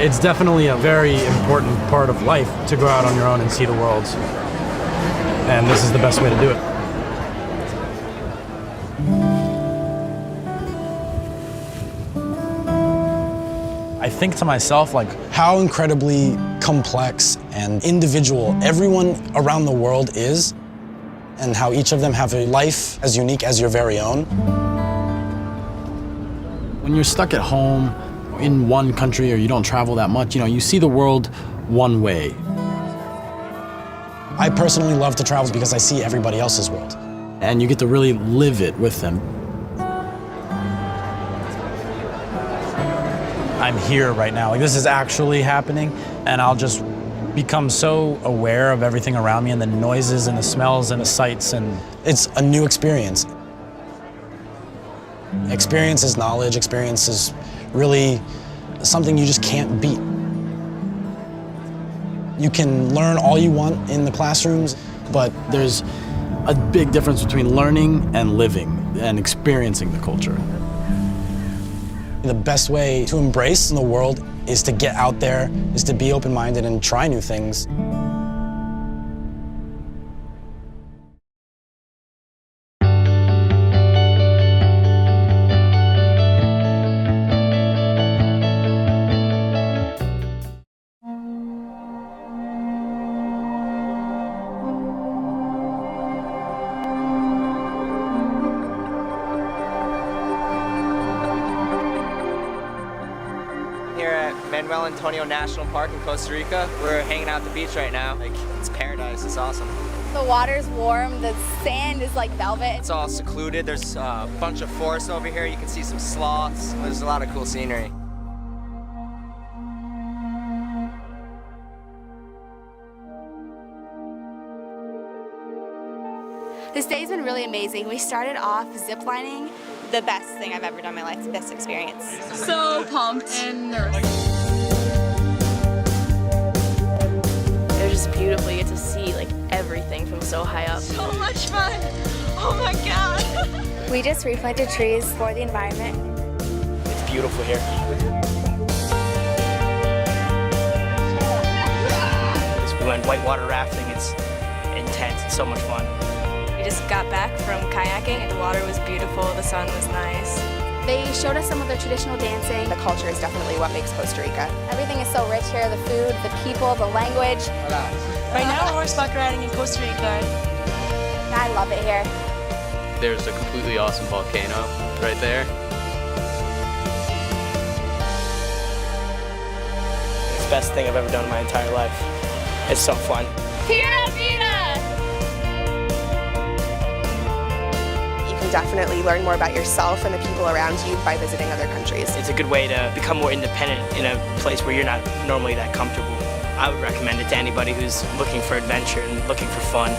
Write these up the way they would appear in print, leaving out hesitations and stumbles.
It's definitely a very important part of life to go out on your own and see the world. And this is the best way to do it. I think to myself, like, how incredibly complex and individual everyone around the world is, and how each of them have a life as unique as your very own. When you're stuck at home in one country or you don't travel that much, you see the world one way. I personally love to travel because I see everybody else's world. And you get to really live it with them. I'm here right now. Like, this is actually happening, and I'll just become so aware of everything around me and the noises and the smells and the sights, and it's a new experience. Experience is knowledge. Experience is really something you just can't beat. You can learn all you want in the classrooms, but there's a big difference between learning and living and experiencing the culture. The best way to embrace the world is to get out there, is to be open-minded and try new things. Manuel Antonio National Park in Costa Rica. We're hanging out at the beach right now. Like, it's paradise, it's awesome. The water's warm, the sand is like velvet. It's all secluded. There's a bunch of forest over here. You can see some sloths. There's a lot of cool scenery. This day's been really amazing. We started off ziplining. The best thing I've ever done in my life, this experience. So pumped and nervous. It was just beautiful. You get to see like everything from so high up. So much fun. Oh my God. We just replanted trees for the environment. It's beautiful here. We went whitewater rafting. It's intense. It's so much fun. We just got back from kayaking. The water was beautiful. The sun was nice. They showed us some of their traditional dancing. The culture is definitely what makes Costa Rica. Everything is so rich here, the food, the people, the language. Right now we're horseback riding in Costa Rica. I love it here. There's a completely awesome volcano right there. It's the best thing I've ever done in my entire life. It's so fun. Pura vida! You can definitely learn more about yourself and the people around you by visiting other countries. It's a good way to become more independent in a place where you're not normally that comfortable. I would recommend it to anybody who's looking for adventure and looking for fun.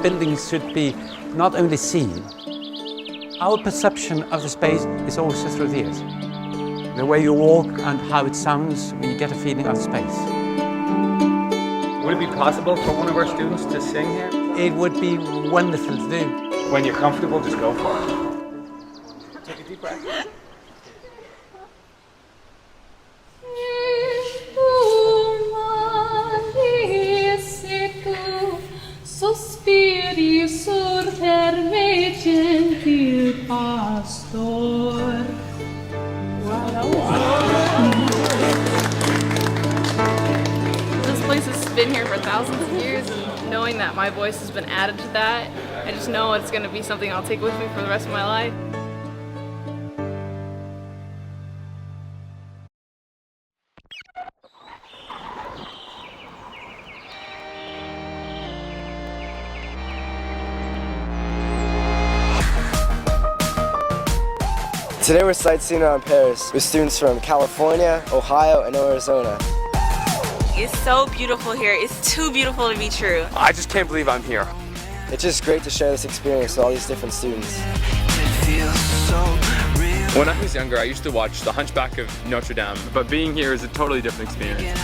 Buildings should be not only seen. Our perception of the space is also through the ears. The way you walk and how it sounds when you get a feeling of space. Would it be possible for one of our students to sing here? It would be wonderful to do. When you're comfortable, just go for it. Take a deep breath. Sospiri sur per me gentil pastor. This place has been here for thousands of years, and knowing that my voice has been added to that, I just know it's going to be something I'll take with me for the rest of my life. Today we're sightseeing around Paris with students from California, Ohio, and Arizona. It's so beautiful here. It's too beautiful to be true. I just can't believe I'm here. It's just great to share this experience with all these different students. When I was younger, I used to watch The Hunchback of Notre Dame, but being here is a totally different experience.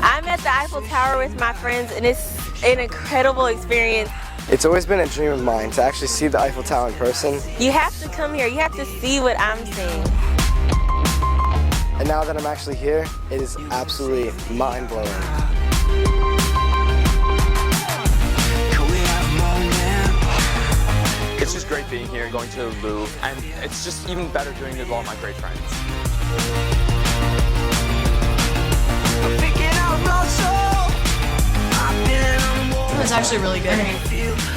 I'm at the Eiffel Tower with my friends, and it's an incredible experience. It's always been a dream of mine to actually see the Eiffel Tower in person. You have to come here. You have to see what I'm seeing. And now that I'm actually here, it is absolutely mind-blowing. It's just great being here, going to the Louvre, and it's just even better doing it with all my great friends. It's actually really good.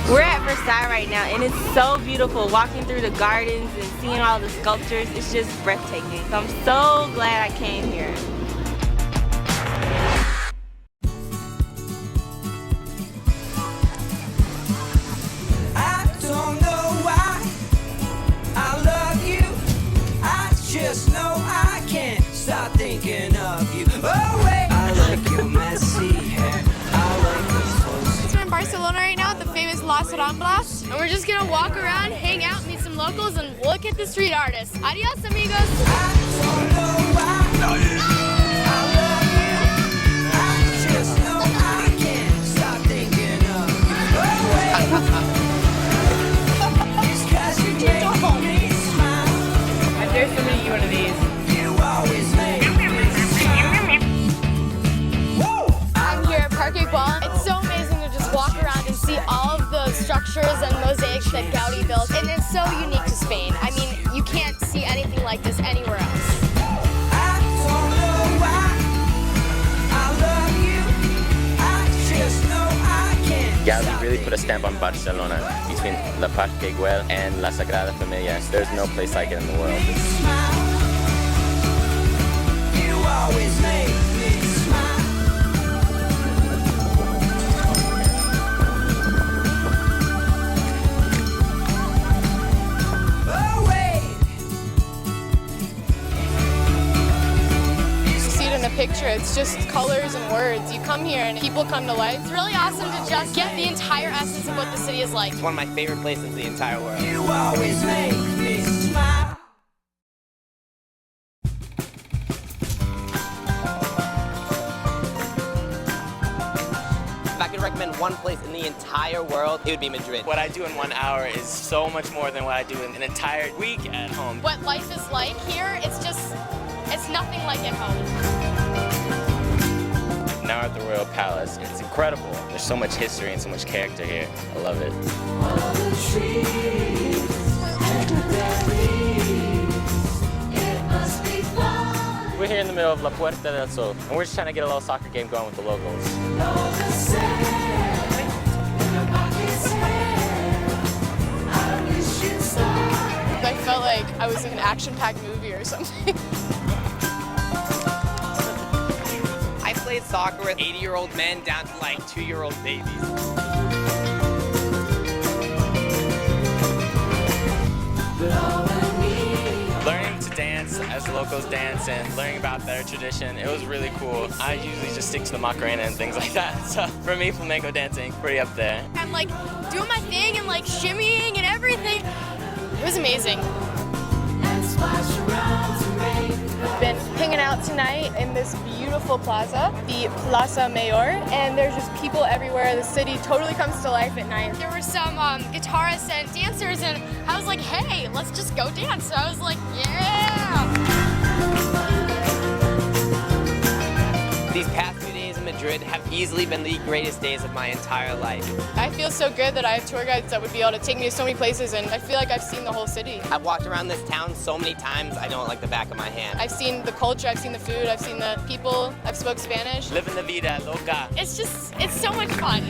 We're at Versailles right now, and it's so beautiful. Walking through the gardens and seeing all the sculptures, it's just breathtaking. So I'm so glad I came here. I don't know why I love you. I just know I can't stop thinking of you. Oh wait, I like your messy hair. I like those clothes. We're in Barcelona right now at the famous Las Ramblas, and we're just gonna walk around, hang out, meet some locals, and look at the street artists. Adios, amigos. I don't know why I love you. I just know I can't stop thinking of you. Oh wait. It's 'cause you make me smile. I dare somebody to eat one of these. You always make me smile. Woo! I'm here at Parque Guam. It's so amazing to just walk around and see all of the structures and mosaics that Gaudi built. And it's so unique to Spain. I mean, you can't see anything like this anywhere else. I don't know why I love you. I just know I can't. Gaudi really put a stamp on Barcelona between La Parque Güell and La Sagrada Familia. There's no place like it in the world. Smile. You always make me smile. Oh wait. You see it in a picture, it's just colors and words. You come here and people come to life. It's really awesome to just get the entire essence of what the city is like. It's one of my favorite places in the entire world. You always make me smile. If I could recommend one place in the entire world, it would be Madrid. What I do in 1 hour is so much more than what I do in an entire week at home. What life is like here, it's nothing like at home. Now at the Royal Palace, it's incredible. There's so much history and so much character here. I love it. We're here in the middle of La Puerta del Sol, and we're just trying to get a little soccer game going with the locals. I felt like I was in an action-packed movie or something. I played soccer with 80-year-old men down to like 2-year-old babies. Learning to dance as the locals dance and learning about their tradition, it was really cool. I usually just stick to the Macarena and things like that. So for me, flamenco dancing, pretty up there. I'm like doing my thing and like shimmying and everything. It was amazing. We've been hanging out tonight in this beautiful plaza, the Plaza Mayor, and there's just people everywhere. The city totally comes to life at night. There were some guitarists and dancers, and I was like, hey, let's just go dance. So I was like, yeah! These past few days in Madrid have easily been the greatest days of my entire life. I feel so good that I have tour guides that would be able to take me to so many places, and I feel like I've seen the whole city. I've walked around this town so many times, I know it like the back of my hand. I've seen the culture, I've seen the food, I've seen the people, I've spoke Spanish. Living la vida loca. It's so much fun.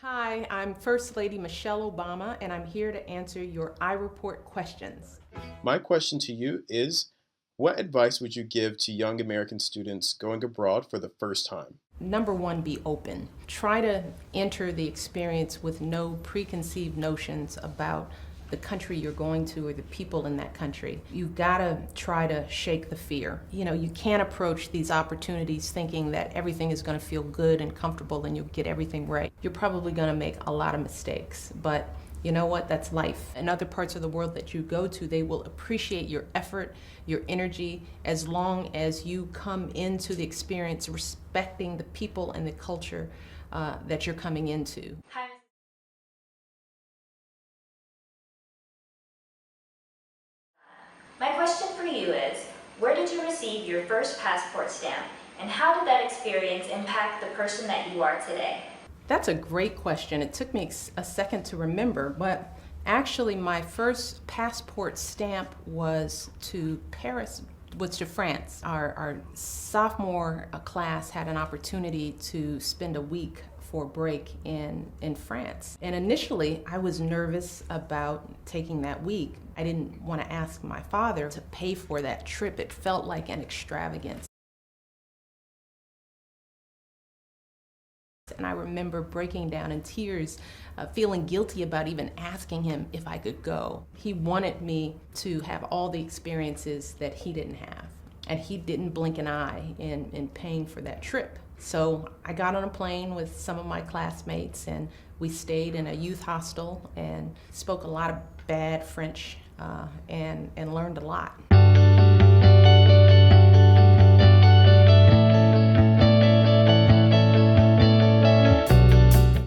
Hi, I'm I'm First Lady Michelle Obama, and I'm here to answer your iReport questions. My question to you is, what advice would you give to young American students going abroad for the first time? Number one, be open. Try to enter the experience with no preconceived notions about the country you're going to or the people in that country. You've got to try to shake the fear. You can't approach these opportunities thinking that everything is going to feel good and comfortable and you'll get everything right. You're probably going to make a lot of mistakes, but you know what? That's life. In other parts of the world that you go to, they will appreciate your effort, your energy, as long as you come into the experience respecting the people and the culture that you're coming into. Hi. My question for you is, where did you receive your first passport stamp, and how did that experience impact the person that you are today? That's a great question. It took me a second to remember, but actually my first passport stamp was to France. Our sophomore class had an opportunity to spend a week for a break in France. And initially, I was nervous about taking that week. I didn't want to ask my father to pay for that trip. It felt like an extravagance. And I remember breaking down in tears, feeling guilty about even asking him if I could go. He wanted me to have all the experiences that he didn't have. And he didn't blink an eye in paying for that trip. So I got on a plane with some of my classmates and we stayed in a youth hostel and spoke a lot of bad French and learned a lot.